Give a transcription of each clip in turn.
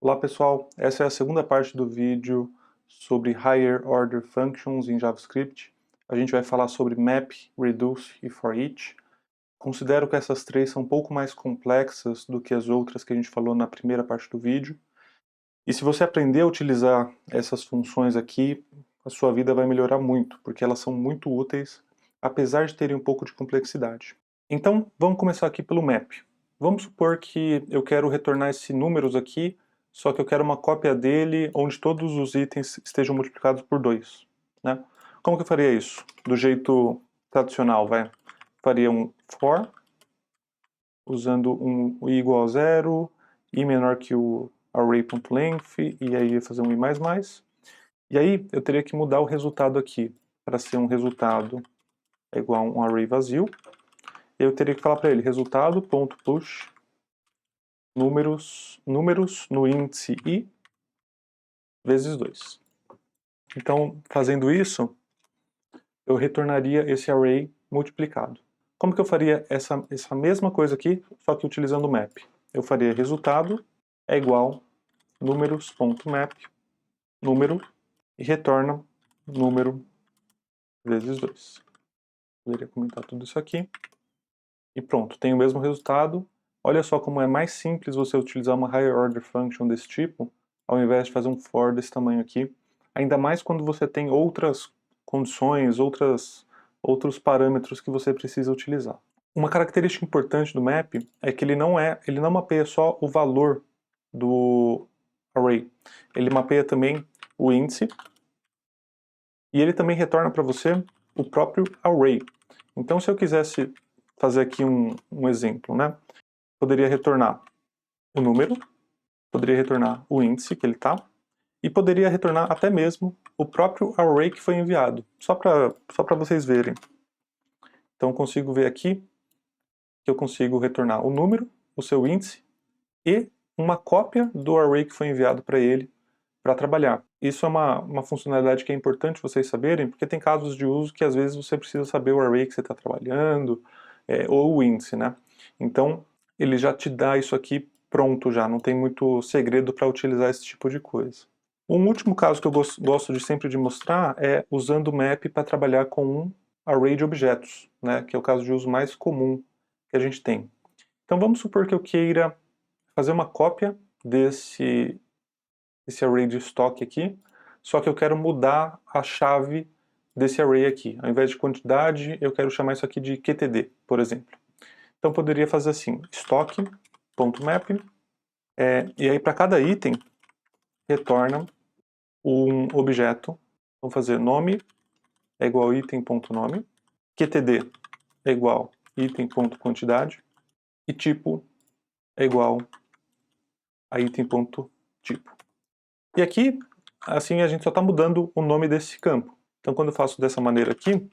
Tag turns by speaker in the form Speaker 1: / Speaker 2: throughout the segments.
Speaker 1: Olá pessoal, essa é a segunda parte do vídeo sobre Higher Order Functions em JavaScript. A gente vai falar sobre Map, Reduce e ForEach. Considero que essas três são um pouco mais complexas do que as outras que a gente falou na primeira parte do vídeo. E se você aprender a utilizar essas funções aqui, a sua vida vai melhorar muito, porque elas são muito úteis, apesar de terem um pouco de complexidade. Então, vamos começar aqui pelo Map. Vamos supor que eu quero retornar esse números aqui, só que eu quero uma cópia dele onde todos os itens estejam multiplicados por 2. Né? Como que eu faria isso? Do jeito tradicional, vai. Faria um for, usando um i igual a 0, i menor que o array.length, e aí ia fazer um i++. E aí eu teria que mudar o resultado aqui, para ser um resultado igual a um array vazio. Eu teria que falar para ele resultado.push números no índice i vezes 2. Então, fazendo isso, eu retornaria esse array multiplicado. Como que eu faria essa mesma coisa aqui, só que utilizando o map? Eu faria resultado é igual números.map, número, e retorna número vezes 2. Poderia comentar tudo isso aqui. E pronto, tem o mesmo resultado. Olha só como é mais simples você utilizar uma higher order function desse tipo, ao invés de fazer um for desse tamanho aqui. Ainda mais quando você tem outras condições, outros parâmetros que você precisa utilizar. Uma característica importante do map é que ele não mapeia só o valor do array. Ele mapeia também o índice e ele também retorna para você o próprio array. Então, se eu quisesse fazer aqui um exemplo, né? Poderia retornar o número, poderia retornar o índice que ele está, e poderia retornar até mesmo o próprio array que foi enviado, só para vocês verem. Então, consigo ver aqui que eu consigo retornar o número, o seu índice, e uma cópia do array que foi enviado para ele para trabalhar. Isso é uma funcionalidade que é importante vocês saberem, porque tem casos de uso que às vezes você precisa saber o array que você está trabalhando, ou o índice, né? Então, ele já te dá isso aqui pronto já, não tem muito segredo para utilizar esse tipo de coisa. Um último caso que eu gosto de sempre de mostrar é usando o map para trabalhar com um array de objetos, né? Que é o caso de uso mais comum que a gente tem. Então vamos supor que eu queira fazer uma cópia desse array de estoque aqui, só que eu quero mudar a chave desse array aqui. Ao invés de quantidade, eu quero chamar isso aqui de QTD, por exemplo. Então poderia fazer assim, estoque.map, e aí para cada item, retorna um objeto. Vamos fazer nome é igual item.nome, QTD é igual item.quantidade, e tipo é igual a item.tipo. E aqui, assim, a gente só está mudando o nome desse campo. Então, quando eu faço dessa maneira aqui,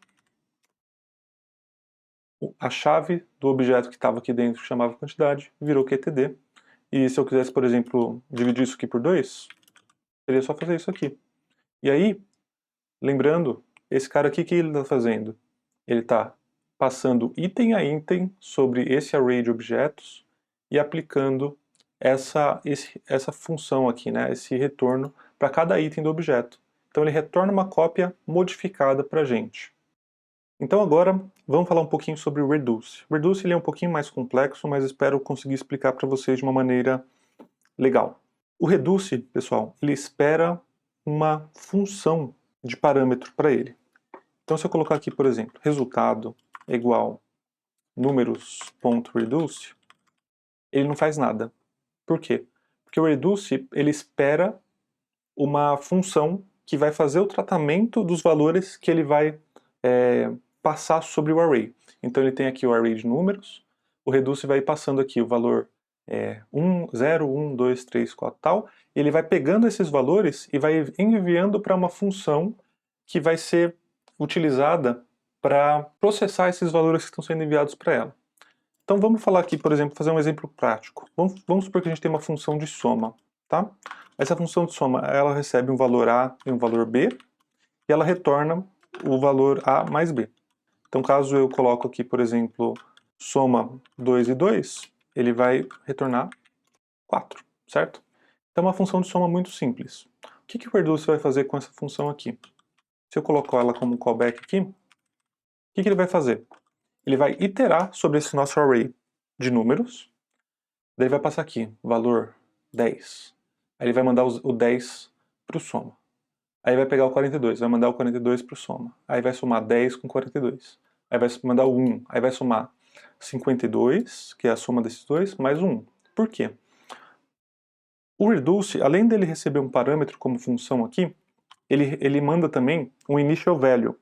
Speaker 1: a chave do objeto que estava aqui dentro, que chamava quantidade, virou QTD. E se eu quisesse, por exemplo, dividir isso aqui por 2, seria só fazer isso aqui. E aí, lembrando, esse cara aqui, o que ele está fazendo? Ele está passando item a item sobre esse array de objetos e aplicando essa função aqui, né, esse retorno para cada item do objeto. Então ele retorna uma cópia modificada para a gente. Então agora vamos falar um pouquinho sobre o Reduce. O Reduce ele é um pouquinho mais complexo, mas espero conseguir explicar para vocês de uma maneira legal. O Reduce, pessoal, ele espera uma função de parâmetro para ele. Então se eu colocar aqui, por exemplo, resultado é igual números.reduce, ele não faz nada. Por quê? Porque o reduce ele espera uma função que vai fazer o tratamento dos valores que ele vai passar sobre o array. Então ele tem aqui o array de números, o reduce vai passando aqui o valor 1, 0, 1, 2, 3, 4 tal, e ele vai pegando esses valores e vai enviando para uma função que vai ser utilizada para processar esses valores que estão sendo enviados para ela. Então vamos falar aqui, por exemplo, fazer um exemplo prático. Vamos supor que a gente tem uma função de soma, tá? Essa função de soma, ela recebe um valor A e um valor B, e ela retorna o valor A mais B. Então caso eu coloque aqui, por exemplo, soma 2 e 2, ele vai retornar 4, certo? Então é uma função de soma muito simples. O que o reduce vai fazer com essa função aqui? Se eu colocar ela como callback aqui, o que ele vai fazer? Ele vai iterar sobre esse nosso array de números, daí vai passar aqui, valor 10. Aí ele vai mandar o 10 para o soma. Aí vai pegar o 42, vai mandar o 42 para o soma. Aí vai somar 10 com 42. Aí vai mandar o 1, aí vai somar 52, que é a soma desses dois, mais o 1. Por quê? O reduce, além dele receber um parâmetro como função aqui, ele manda também um initial value.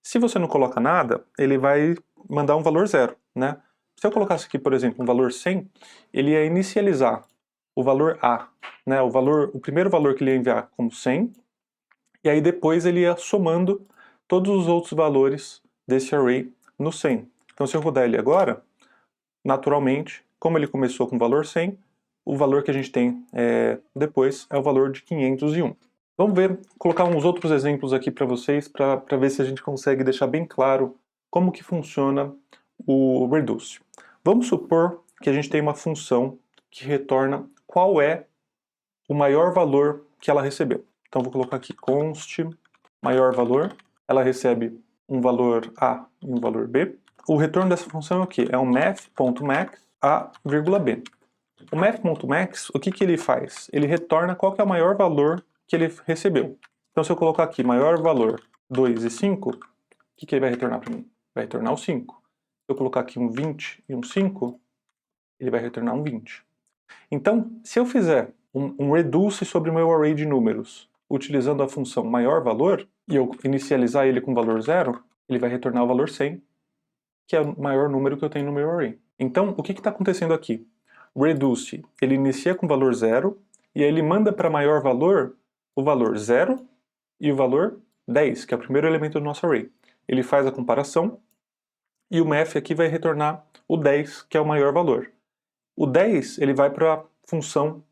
Speaker 1: Se você não coloca nada, ele vai mandar um valor 0, né? Se eu colocasse aqui, por exemplo, um valor 100, ele ia inicializar o valor A, né? O primeiro valor que ele ia enviar como 100, e aí depois ele ia somando todos os outros valores desse array no 100. Então se eu rodar ele agora, naturalmente, como ele começou com o valor 100, o valor que a gente tem depois é o valor de 501. Vamos colocar uns outros exemplos aqui para vocês, para ver se a gente consegue deixar bem claro como que funciona o reduce. Vamos supor que a gente tem uma função que retorna qual é o maior valor que ela recebeu. Então vou colocar aqui const maior valor, ela recebe um valor A e um valor B. O retorno dessa função é o quê? É um math.max a vírgula B. O math.max, o que ele faz? Ele retorna qual que é o maior valor que ele recebeu. Então se eu colocar aqui maior valor 2 e 5, o que ele vai retornar para mim? Vai retornar o 5. Se eu colocar aqui um 20 e um 5, ele vai retornar um 20. Então, se eu fizer um reduce sobre o meu array de números, utilizando a função maior valor, e eu inicializar ele com valor 0, ele vai retornar o valor 100, que é o maior número que eu tenho no meu array. Então, o que está acontecendo aqui? O reduce, ele inicia com valor 0, e aí ele manda para maior valor o valor 0 e o valor 10, que é o primeiro elemento do nosso array. Ele faz a comparação, e o math aqui vai retornar o 10, que é o maior valor. O 10, ele vai para a função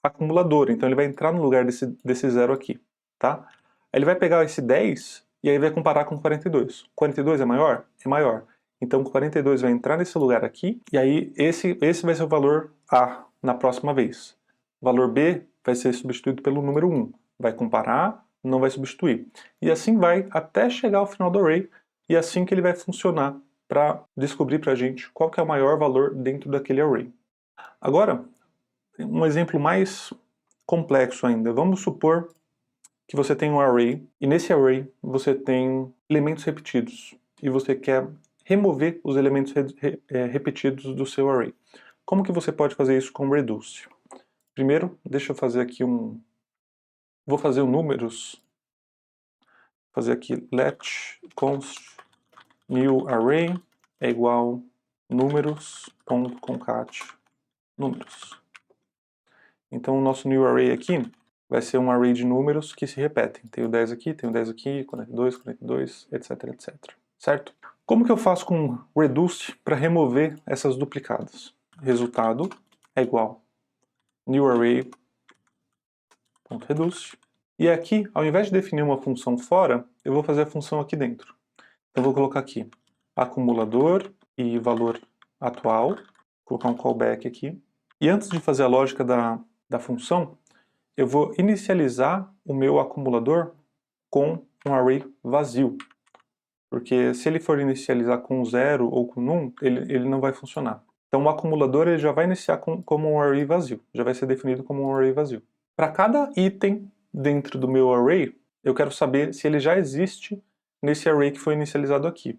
Speaker 1: acumuladora, então ele vai entrar no lugar desse 0 aqui, tá? Ele vai pegar esse 10 e aí vai comparar com 42. 42 é maior? É maior. Então 42 vai entrar nesse lugar aqui, e aí esse vai ser o valor A na próxima vez. O valor B vai ser substituído pelo número 1. Vai comparar, não vai substituir. E assim vai até chegar ao final do array, e é assim que ele vai funcionar para descobrir para a gente qual que é o maior valor dentro daquele array. Agora, um exemplo mais complexo ainda. Vamos supor que você tem um array, e nesse array você tem elementos repetidos, e você quer remover os elementos repetidos do seu array. Como que você pode fazer isso com reduce? Primeiro, deixa eu fazer aqui vou fazer o números, fazer aqui let const new array é igual números.concat números. Então o nosso new array aqui vai ser um array de números que se repetem. Tem o 10 aqui, tem o 10 aqui, 42, 42, etc, etc. Certo? Como que eu faço com reduce para remover essas duplicadas? Resultado é igual new array.reduce. E aqui, ao invés de definir uma função fora, eu vou fazer a função aqui dentro. Então eu vou colocar aqui acumulador e valor atual, vou colocar um callback aqui. E antes de fazer a lógica da função, eu vou inicializar o meu acumulador com um array vazio. Porque se ele for inicializar com 0 ou com 1, ele não vai funcionar. Então o acumulador ele já vai iniciar como um array vazio, já vai ser definido como um array vazio. Para cada item dentro do meu array, eu quero saber se ele já existe nesse array que foi inicializado aqui.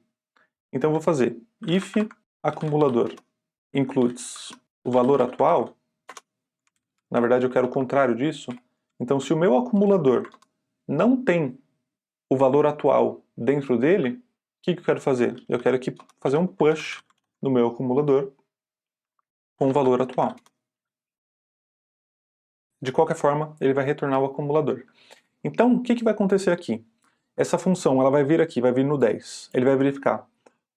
Speaker 1: Então eu vou fazer if acumulador includes o valor atual. Na verdade eu quero o contrário disso. Então se o meu acumulador não tem o valor atual dentro dele, o que eu quero fazer? Eu quero aqui fazer um push no meu acumulador com o valor atual. De qualquer forma, ele vai retornar o acumulador. Então, o que vai acontecer aqui? Essa função ela vai vir aqui, vai vir no 10. Ele vai verificar.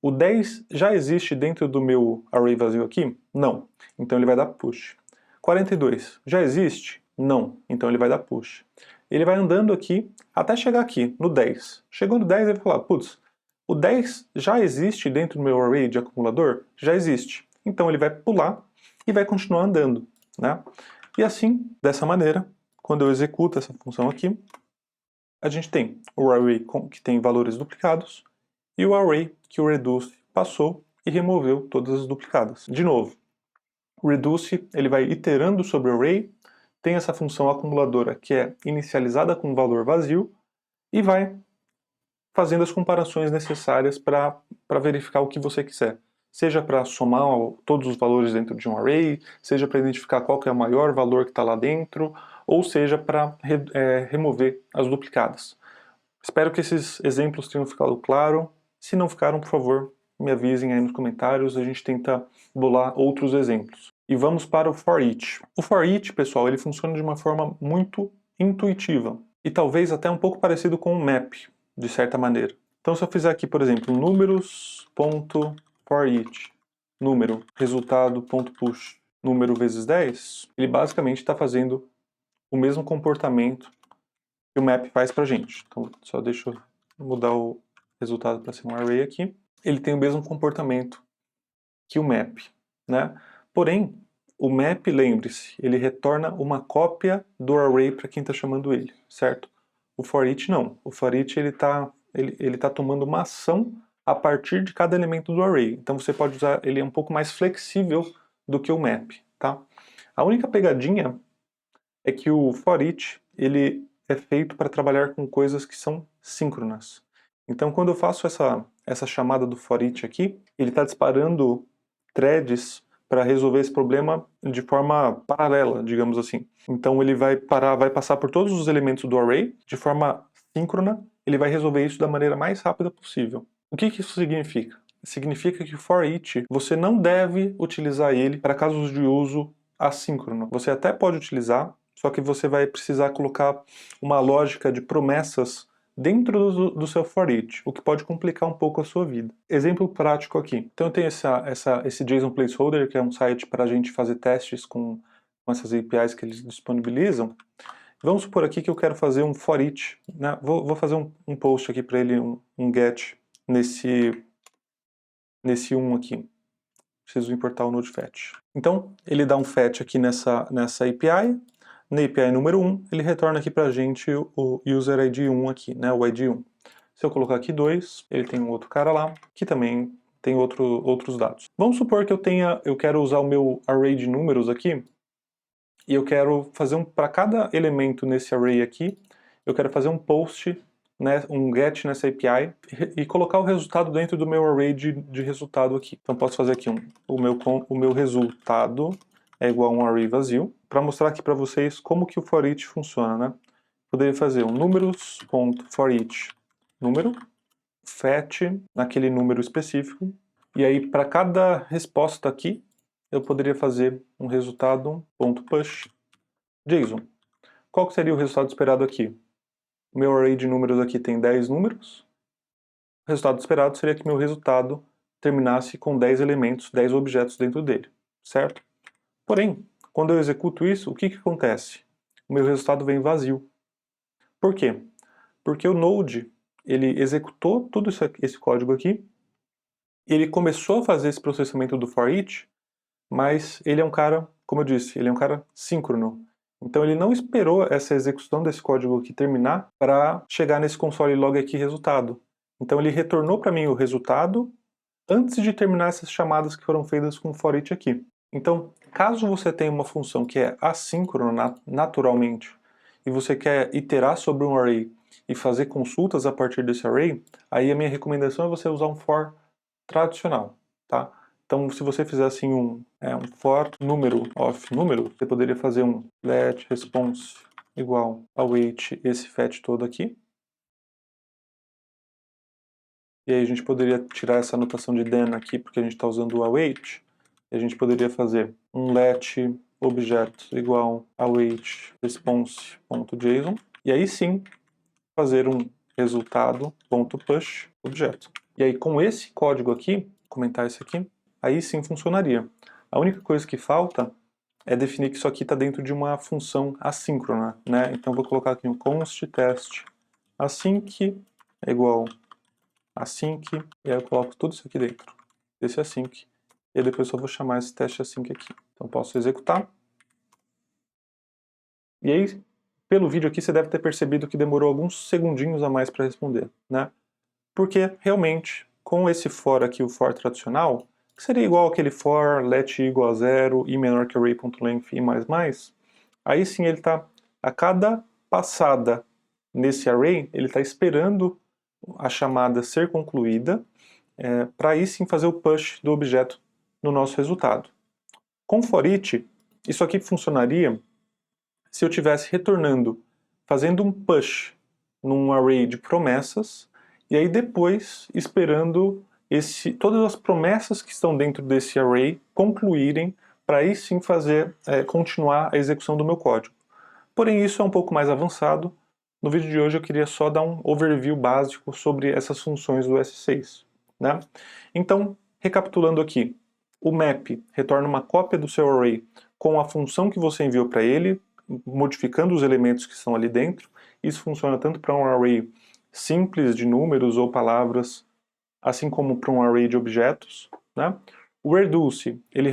Speaker 1: O 10 já existe dentro do meu array vazio aqui? Não. Então ele vai dar push. 42 já existe? Não. Então ele vai dar push. Ele vai andando aqui até chegar aqui, no 10. Chegou no 10, ele vai falar, putz, o 10 já existe dentro do meu array de acumulador? Já existe. Então ele vai pular e vai continuar andando, né? E assim, dessa maneira, quando eu executo essa função aqui, a gente tem o array que tem valores duplicados e o array que o reduce passou e removeu todas as duplicadas. De novo, o reduce ele vai iterando sobre o array, tem essa função acumuladora que é inicializada com um valor vazio e vai fazendo as comparações necessárias para verificar o que você quiser. Seja para somar todos os valores dentro de um array, seja para identificar qual que é o maior valor que está lá dentro, ou seja para remover as duplicadas. Espero que esses exemplos tenham ficado claros. Se não ficaram, por favor, me avisem aí nos comentários, a gente tenta bolar outros exemplos. E vamos para o for each. O for each, pessoal, ele funciona de uma forma muito intuitiva e talvez até um pouco parecido com o map, de certa maneira. Então se eu fizer aqui, por exemplo, números.forEach, número, resultado.push, número vezes 10, ele basicamente está fazendo o mesmo comportamento que o map faz pra gente. Então só deixa eu mudar o resultado para ser um array aqui. Ele tem o mesmo comportamento que o map, né? Porém, o map, lembre-se, ele retorna uma cópia do array para quem está chamando ele, certo? O for each não. O for each ele tá tomando uma ação a partir de cada elemento do array. Então você pode usar, ele é um pouco mais flexível do que o map, tá? A única pegadinha é que o for each ele é feito para trabalhar com coisas que são síncronas. Então quando eu faço essa chamada do for each aqui, ele está disparando threads para resolver esse problema de forma paralela, digamos assim. Então ele vai passar por todos os elementos do array de forma síncrona, ele vai resolver isso da maneira mais rápida possível. O que isso significa? Significa que o for each, você não deve utilizar ele para casos de uso assíncrono. Você até pode utilizar, só que você vai precisar colocar uma lógica de promessas dentro do seu for each, o que pode complicar um pouco a sua vida. Exemplo prático aqui. Então eu tenho esse JSON Placeholder, que é um site para a gente fazer testes com essas APIs que eles disponibilizam. Vamos supor aqui que eu quero fazer um for each, né? Vou fazer um post aqui para ele, um get nesse 1 aqui. Preciso importar o node-fetch. Então, ele dá um fetch aqui nessa API. Na API número 1, ele retorna aqui pra gente o user ID 1 aqui, né, o ID 1. Se eu colocar aqui 2, ele tem um outro cara lá, que também tem outros dados. Vamos supor que eu quero usar o meu array de números aqui, e eu quero fazer para cada elemento nesse array aqui, eu quero fazer um post, né, um get nessa API e colocar o resultado dentro do meu array de resultado aqui. Então posso fazer aqui o meu resultado é igual a um array vazio, para mostrar aqui para vocês como que o for each funciona, né? Poderia fazer um números.forEach número, fetch naquele número específico, e aí para cada resposta aqui, eu poderia fazer um resultado.push JSON. Qual que seria o resultado esperado aqui? O meu array de números aqui tem 10 números. O resultado esperado seria que meu resultado terminasse com 10 elementos, 10 objetos dentro dele, certo? Porém, quando eu executo isso, o que acontece? O meu resultado vem vazio. Por quê? Porque o Node, ele executou todo esse código aqui, ele começou a fazer esse processamento do for each, mas ele é um cara, como eu disse, ele é um cara síncrono. Então ele não esperou essa execução desse código aqui terminar para chegar nesse console log aqui resultado. Então ele retornou para mim o resultado antes de terminar essas chamadas que foram feitas com o for each aqui. Então, caso você tenha uma função que é assíncrona naturalmente e você quer iterar sobre um array e fazer consultas a partir desse array, aí a minha recomendação é você usar um for tradicional, tá? Então, se você fizer assim um for número of número, você poderia fazer um let response igual await esse fetch todo aqui. E aí a gente poderia tirar essa anotação de then aqui, porque a gente está usando o await. E a gente poderia fazer um let objeto igual await response.json. E aí sim, fazer um resultado.push objeto. E aí com esse código aqui, comentar isso aqui, aí sim funcionaria. A única coisa que falta é definir que isso aqui está dentro de uma função assíncrona, né? Então vou colocar aqui um const test async é igual async, e aí eu coloco tudo isso aqui dentro desse async, e aí depois eu vou chamar esse teste async aqui. Então posso executar, E aí, pelo vídeo aqui, você deve ter percebido que demorou alguns segundinhos a mais para responder, né? Porque, realmente, com esse for aqui, o for tradicional, que seria igual aquele for let i igual a zero, i menor que array.length, i mais, aí sim ele está, a cada passada nesse array, ele está esperando a chamada ser concluída, para aí sim fazer o push do objeto no nosso resultado. Com for each, isso aqui funcionaria se eu estivesse retornando, fazendo um push num array de promessas, e aí depois esperando todas as promessas que estão dentro desse array concluírem, para aí sim fazer, continuar a execução do meu código. Porém, isso é um pouco mais avançado. No vídeo de hoje eu queria só dar um overview básico sobre essas funções do S6. Né? Então, recapitulando aqui, o map retorna uma cópia do seu array com a função que você enviou para ele, modificando os elementos que estão ali dentro. Isso funciona tanto para um array simples de números ou palavras, assim como para um array de objetos. Né? O reduce, ele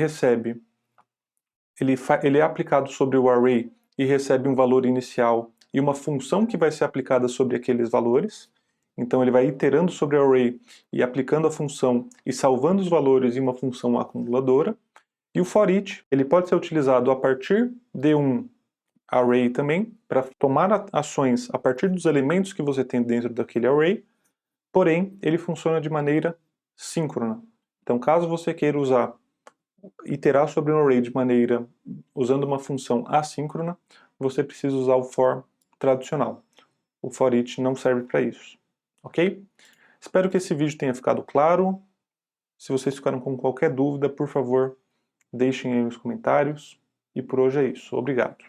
Speaker 1: é aplicado sobre o array e recebe um valor inicial e uma função que vai ser aplicada sobre aqueles valores. Então ele vai iterando sobre o array e aplicando a função e salvando os valores em uma função acumuladora. E o for each, ele pode ser utilizado a partir de um array também, para tomar ações a partir dos elementos que você tem dentro daquele array, porém ele funciona de maneira síncrona. Então caso você queira iterar sobre um array de maneira usando uma função assíncrona, você precisa usar o for tradicional. O for each não serve para isso, ok? Espero que esse vídeo tenha ficado claro. Se vocês ficaram com qualquer dúvida, por favor, deixem aí nos comentários. E por hoje é isso. Obrigado.